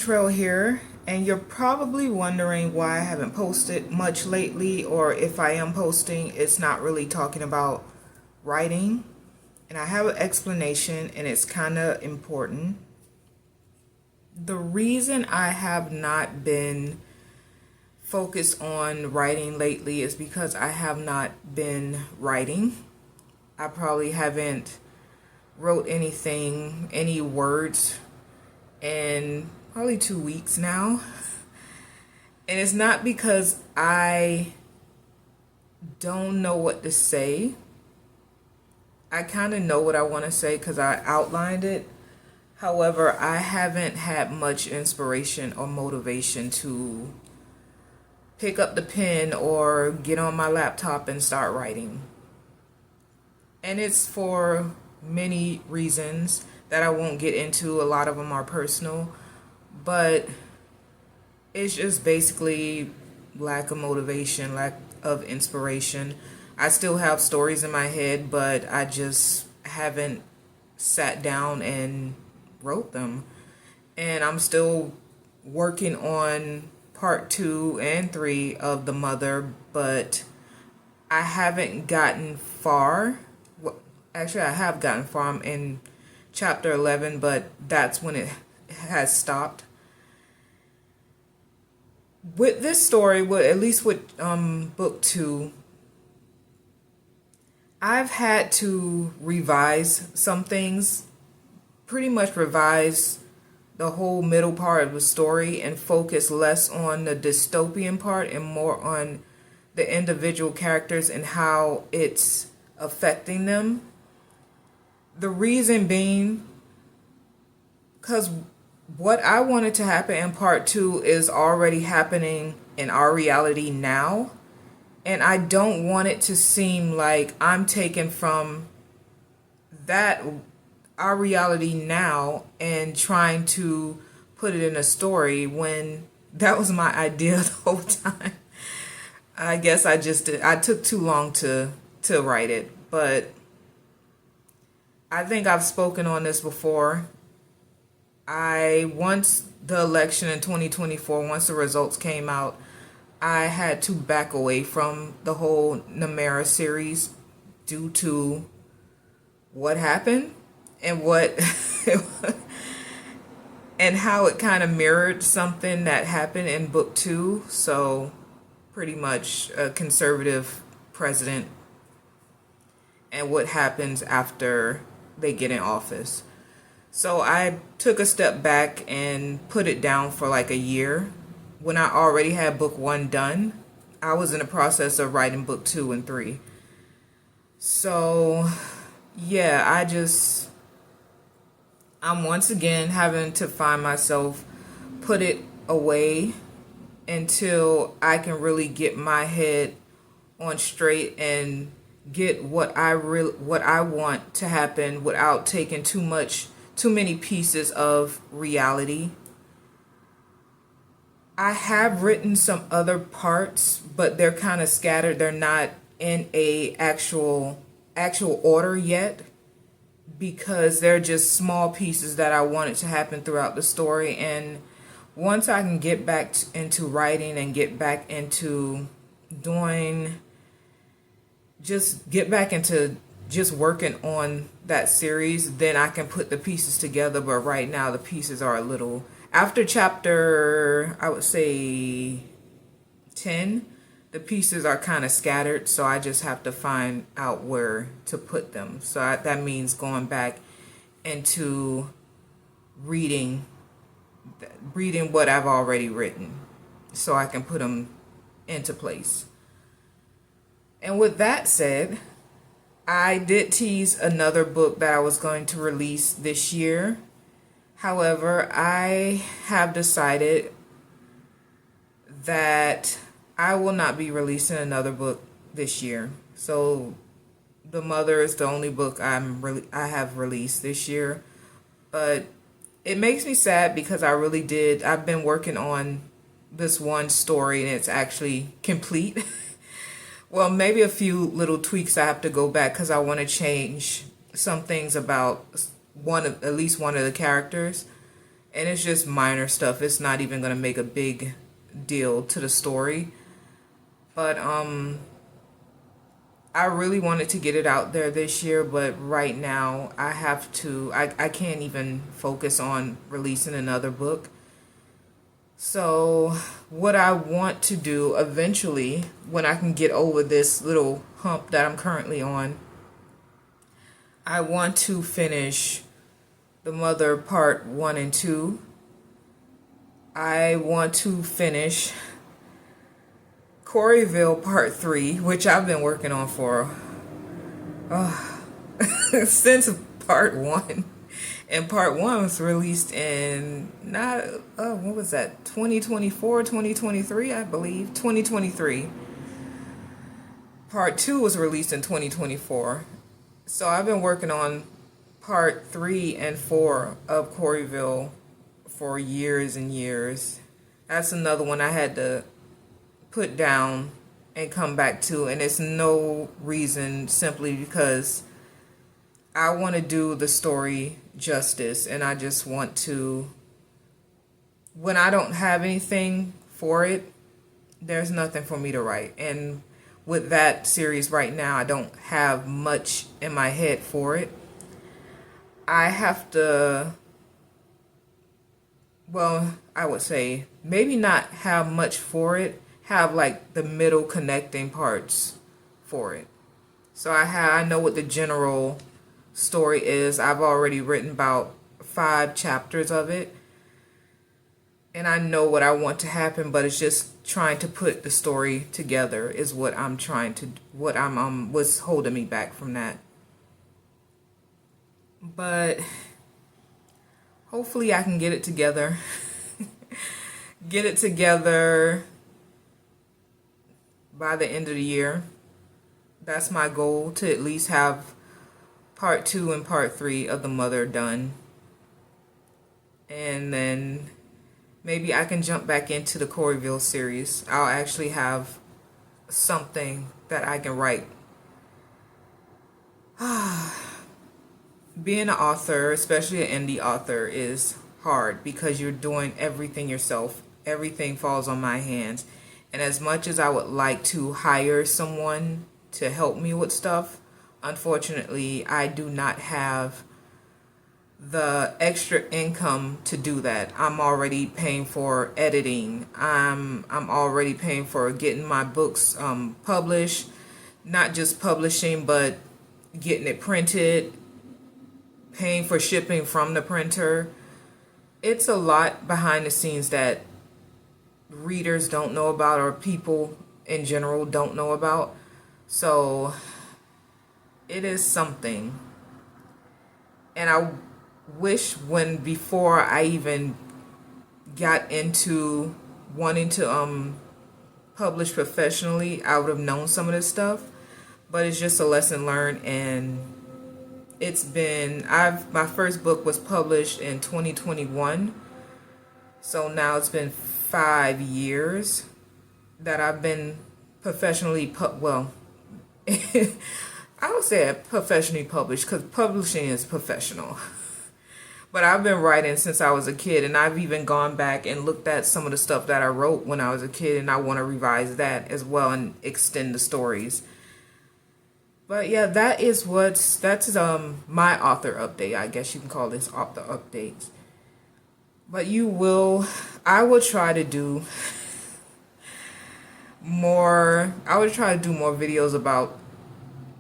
Trail here, and you're probably wondering why I haven't posted much lately, or if I am posting, it's not really talking about writing. And I have an explanation, and it's kind of important. The reason I have not been focused on writing lately is because I have not been writing. I probably haven't wrote any words in probably 2 weeks now. And it's not because I don't know what to say. I kind of know what I want to say because I outlined it. However, I haven't had much inspiration or motivation to pick up the pen or get on my laptop and start writing. And it's for many reasons that I won't get into. A lot of them are personal, but it's just basically lack of motivation, lack of inspiration. I still have stories in my head, but I just haven't sat down and wrote them. And I'm still working on part 2 and 3 of The Mother, but I haven't gotten far. Actually, I have gotten far. I'm in chapter 11, but that's when it has stopped. With this story, at least with book 2, I've had to revise some things, pretty much revise the whole middle part of the story and focus less on the dystopian part and more on the individual characters and how it's affecting them. The reason being, because what I wanted to happen in part 2 is already happening in our reality now. And I don't want it to seem like I'm taken from that, our reality now, and trying to put it in a story when that was my idea the whole time. I guess I took too long to write it, but I think I've spoken on this before. Once the election in 2024, once the results came out, I had to back away from the whole Namera series due to what happened and what and how it kind of mirrored something that happened in book 2. So pretty much a conservative president and what happens after they get in office. So I took a step back and put it down for like a year. When I already had book 1 done, I was in the process of writing book 2 and 3. So yeah, I'm once again having to find myself put it away until I can really get my head on straight and get what I want to happen without taking too many pieces of reality. I have written some other parts, but they're kind of scattered. They're not in a actual order yet, because they're just small pieces that I wanted to happen throughout the story. And once I can get back into writing and get back into just working on that series, then I can put the pieces together. But right now the pieces are a little, after chapter, I would say 10, the pieces are kind of scattered, so I just have to find out where to put them. So that means going back into reading what I've already written so I can put them into place. And with that said, I did tease another book that I was going to release this year. However, I have decided that I will not be releasing another book this year. So The Mother is the only book I have released this year. But it makes me sad because I've been working on this one story and it's actually complete. Well, maybe a few little tweaks I have to go back because I want to change some things about at least one of the characters. and it's just minor stuff. It's not even going to make a big deal to the story. But I really wanted to get it out there this year, but right now I can't even focus on releasing another book. So what I want to do eventually, when I can get over this little hump that I'm currently on, I want to finish The Mother Part 1 and 2. I want to finish Coreyville Part 3, which I've been working on for since Part 1. And Part 1 was released in, not, what was that, 2024, 2023, I believe, 2023. Part 2 was released in 2024. So I've been working on Part 3 and 4 of Coreyville for years and years. That's another one I had to put down and come back to, and it's no reason, simply because I want to do the story justice, and I just want to, when I don't have anything for it, there's nothing for me to write. And with that series right now, I don't have much in my head for it. I have to, well, I would say maybe not have much for it, have like the middle connecting parts for it. So I know what the general story is. I've already written about 5 chapters of it, and I know what I want to happen, but it's just trying to put the story together is what I'm trying to, what I'm what's holding me back from that. But hopefully I can get it together. Get it together by the end of the year. That's my goal, to at least have Part 2 and Part 3 of The Mother done. And then maybe I can jump back into the Coreyville series. I'll actually have something that I can write. Being an author, especially an indie author, is hard because you're doing everything yourself. Everything falls on my hands. And as much as I would like to hire someone to help me with stuff, unfortunately, I do not have the extra income to do that. I'm already paying for editing. I'm already paying for getting my books published, not just publishing, but getting it printed, paying for shipping from the printer. It's a lot behind the scenes that readers don't know about, or people in general don't know about. So it is something. And I wish before I even got into wanting to publish professionally, I would have known some of this stuff. But it's just a lesson learned, and it's been, my first book was published in 2021. So now it's been 5 years that I've been professionally, I would say professionally published, because publishing is professional. But I've been writing since I was a kid, and I've even gone back and looked at some of the stuff that I wrote when I was a kid, and I want to revise that as well and extend the stories. But yeah, that's my author update. I guess you can call this author updates. But I will try to do more. I would try to do more videos about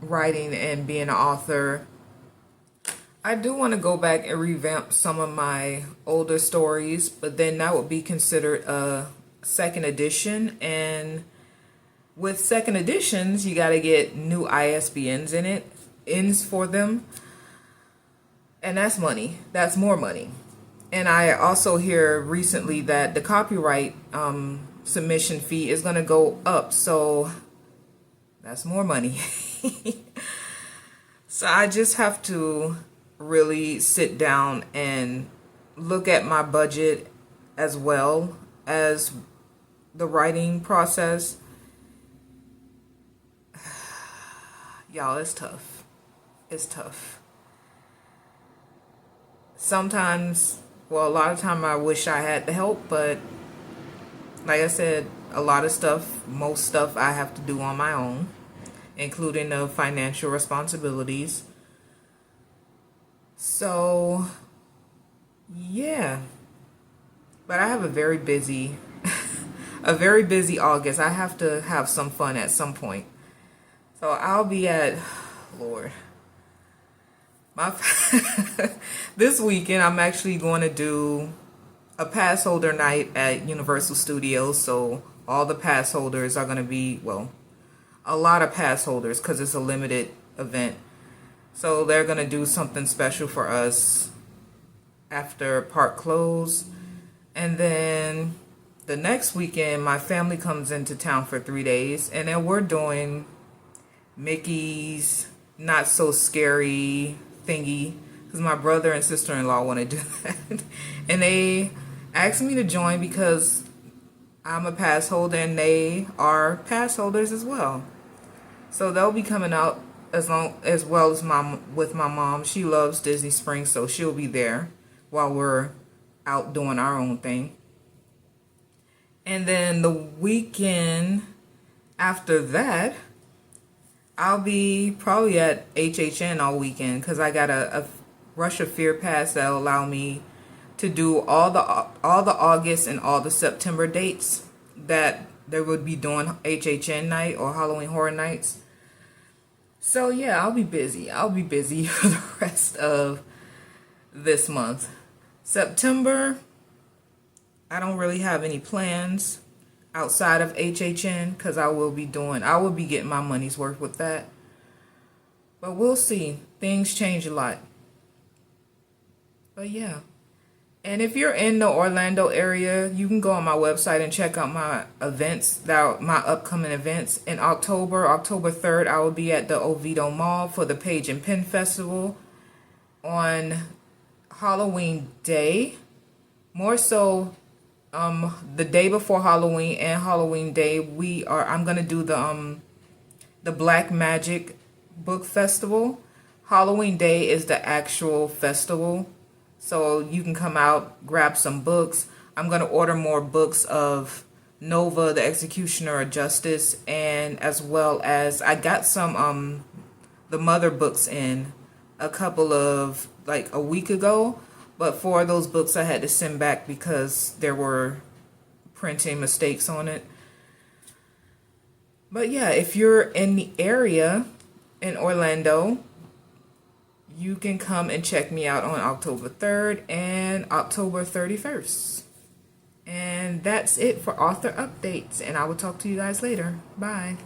writing and being an author. I do want to go back and revamp some of my older stories, but then that would be considered a second edition. And with second editions, you got to get new ISBNs ins for them. And that's money. That's more money. And I also hear recently that the copyright submission fee is going to go up. So that's more money. So I just have to really sit down and look at my budget as well as the writing process. Y'all, it's tough. It's tough. Sometimes Well, a lot of time I wish I had the help, but like I said, a lot of stuff, most stuff I have to do on my own, including the financial responsibilities. So, yeah. But I have a very busy a very busy August. I have to have some fun at some point. So I'll be at Lord. My this weekend I'm actually going to do a pass holder night at Universal Studios. So all the pass holders are going to be, well, a lot of pass holders because it's a limited event. So they're going to do something special for us after park close. And then the next weekend, my family comes into town for 3 days. And then we're doing Mickey's Not So Scary thingy. Because my brother and sister-in-law want to do that. And they asked me to join because I'm a pass holder and they are pass holders as well. So they'll be coming out as well as with my mom. She loves Disney Springs, so she'll be there while we're out doing our own thing. And then the weekend after that, I'll be probably at HHN all weekend because I got a Rush of Fear pass that'll allow me to do all the August and all the September dates that they would be doing HHN night or Halloween Horror Nights. So yeah, I'll be busy. I'll be busy for the rest of this month. September, I don't really have any plans outside of HHN because I will be getting my money's worth with that. But we'll see. Things change a lot. But yeah. And if you're in the Orlando area, you can go on my website and check out my events, my upcoming events. In October 3rd, I will be at the Oviedo Mall for the Page and Pen Festival. On Halloween Day, more so the day before Halloween and Halloween Day, I'm gonna do the Black Magic Book Festival. Halloween Day is the actual festival. So you can come out, grab some books. I'm going to order more books of Nova, the Executioner of Justice, and as well as I got some the Mother books in a week ago, but 4 of those books I had to send back because there were printing mistakes on it. But yeah, if you're in the area in Orlando, you can come and check me out on October 3rd and October 31st. And that's it for author updates. And I will talk to you guys later. Bye.